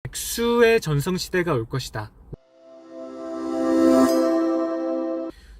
백수의 전성시대가 올 것이다.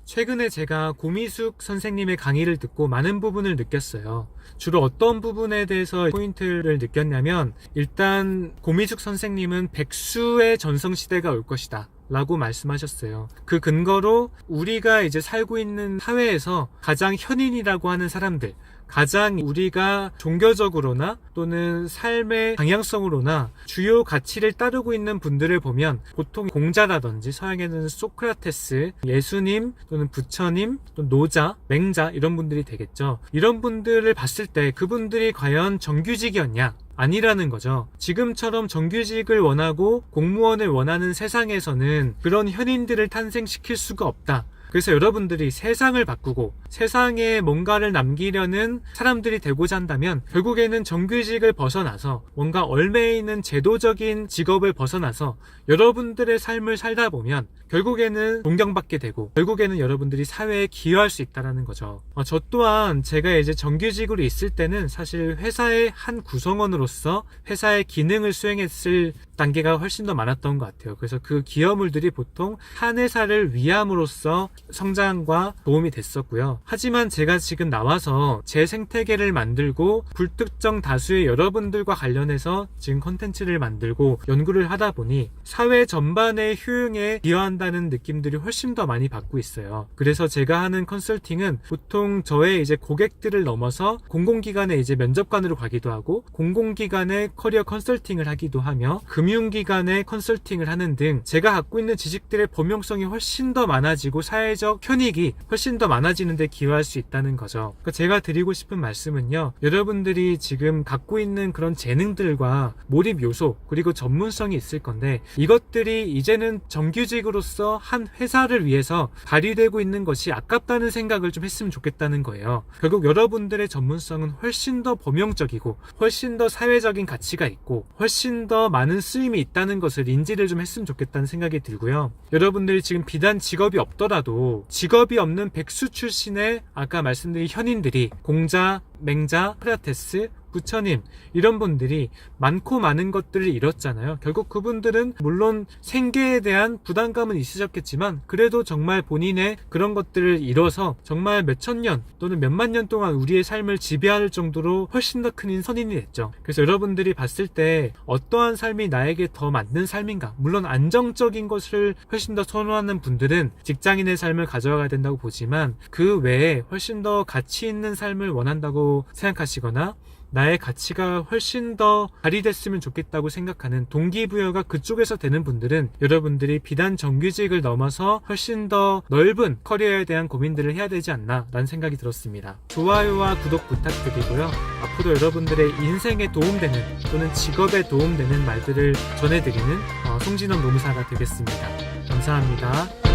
최근에 제가 고미숙 선생님의 강의를 듣고 많은 부분을 느꼈어요. 주로 어떤 부분에 대해서 포인트를 느꼈냐면, 일단 고미숙 선생님은 백수의 전성시대가 올 것이다 라고 말씀하셨어요. 그 근거로 우리가 이제 살고 있는 사회에서 가장 현인이라고 하는 사람들, 가장 우리가 종교적으로나 또는 삶의 방향성으로나 주요 가치를 따르고 있는 분들을 보면 보통 공자라든지, 서양에는 소크라테스, 예수님 또는 부처님, 또 노자, 맹자 이런 분들이 되겠죠. 이런 분들을 봤을 때 그분들이 과연 정규직이었냐? 아니라는 거죠. 지금처럼 정규직을 원하고 공무원을 원하는 세상에서는 그런 현인들을 탄생시킬 수가 없다. 그래서 여러분들이 세상을 바꾸고 세상에 뭔가를 남기려는 사람들이 되고자 한다면 결국에는 정규직을 벗어나서 뭔가 얽매여 있는 제도적인 직업을 벗어나서 여러분들의 삶을 살다 보면 결국에는 존경받게 되고 결국에는 여러분들이 사회에 기여할 수 있다는 거죠. 저 또한 제가 이제 정규직으로 있을 때는 사실 회사의 한 구성원으로서 회사의 기능을 수행했을 단계가 훨씬 더 많았던 것 같아요. 그래서 그 기여물들이 보통 한 회사를 위함으로써 성장과 도움이 됐었고요. 하지만 제가 지금 나와서 제 생태계를 만들고 불특정 다수의 여러분들과 관련해서 지금 컨텐츠를 만들고 연구를 하다 보니 사회 전반의 효용에 기여한다는 느낌들이 훨씬 더 많이 받고 있어요. 그래서 제가 하는 컨설팅은 보통 저의 이제 고객들을 넘어서 공공기관에 이제 면접관으로 가기도 하고 공공기관의 커리어 컨설팅을 하기도 하며 금융기관의 컨설팅을 하는 등 제가 갖고 있는 지식들의 범용성이 훨씬 더 많아지고 사회적 편익이 훨씬 더 많아지는 데 기여할 수 있다는 거죠. 그러니까 제가 드리고 싶은 말씀은요, 여러분들이 지금 갖고 있는 그런 재능들과 몰입 요소 그리고 전문성이 있을 건데 이것들이 이제는 정규직으로서 한 회사를 위해서 발휘되고 있는 것이 아깝다는 생각을 좀 했으면 좋겠다는 거예요. 결국 여러분들의 전문성은 훨씬 더 범용적이고 훨씬 더 사회적인 가치가 있고 훨씬 더 많은 쓰임이 있다는 것을 인지를 좀 했으면 좋겠다는 생각이 들고요. 여러분들이 지금 비단 직업이 없더라도 직업이 없는 백수 출신의 아까 말씀드린 현인들이 공자, 맹자, 소크라테스, 부처님 이런 분들이 많고 많은 것들을 잃었잖아요. 결국 그분들은 물론 생계에 대한 부담감은 있으셨겠지만 그래도 정말 본인의 그런 것들을 잃어서 정말 몇천 년 또는 몇만 년 동안 우리의 삶을 지배할 정도로 훨씬 더 큰 선인이 됐죠. 그래서 여러분들이 봤을 때 어떠한 삶이 나에게 더 맞는 삶인가, 물론 안정적인 것을 훨씬 더 선호하는 분들은 직장인의 삶을 가져가야 된다고 보지만 그 외에 훨씬 더 가치 있는 삶을 원한다고 생각하시거나 나의 가치가 훨씬 더 발휘됐으면 좋겠다고 생각하는 동기부여가 그쪽에서 되는 분들은 여러분들이 비단 정규직을 넘어서 훨씬 더 넓은 커리어에 대한 고민들을 해야 되지 않나 라는 생각이 들었습니다. 좋아요와 구독 부탁드리고요. 앞으로 여러분들의 인생에 도움되는 또는 직업에 도움되는 말들을 전해드리는 송진원 노무사가 되겠습니다. 감사합니다.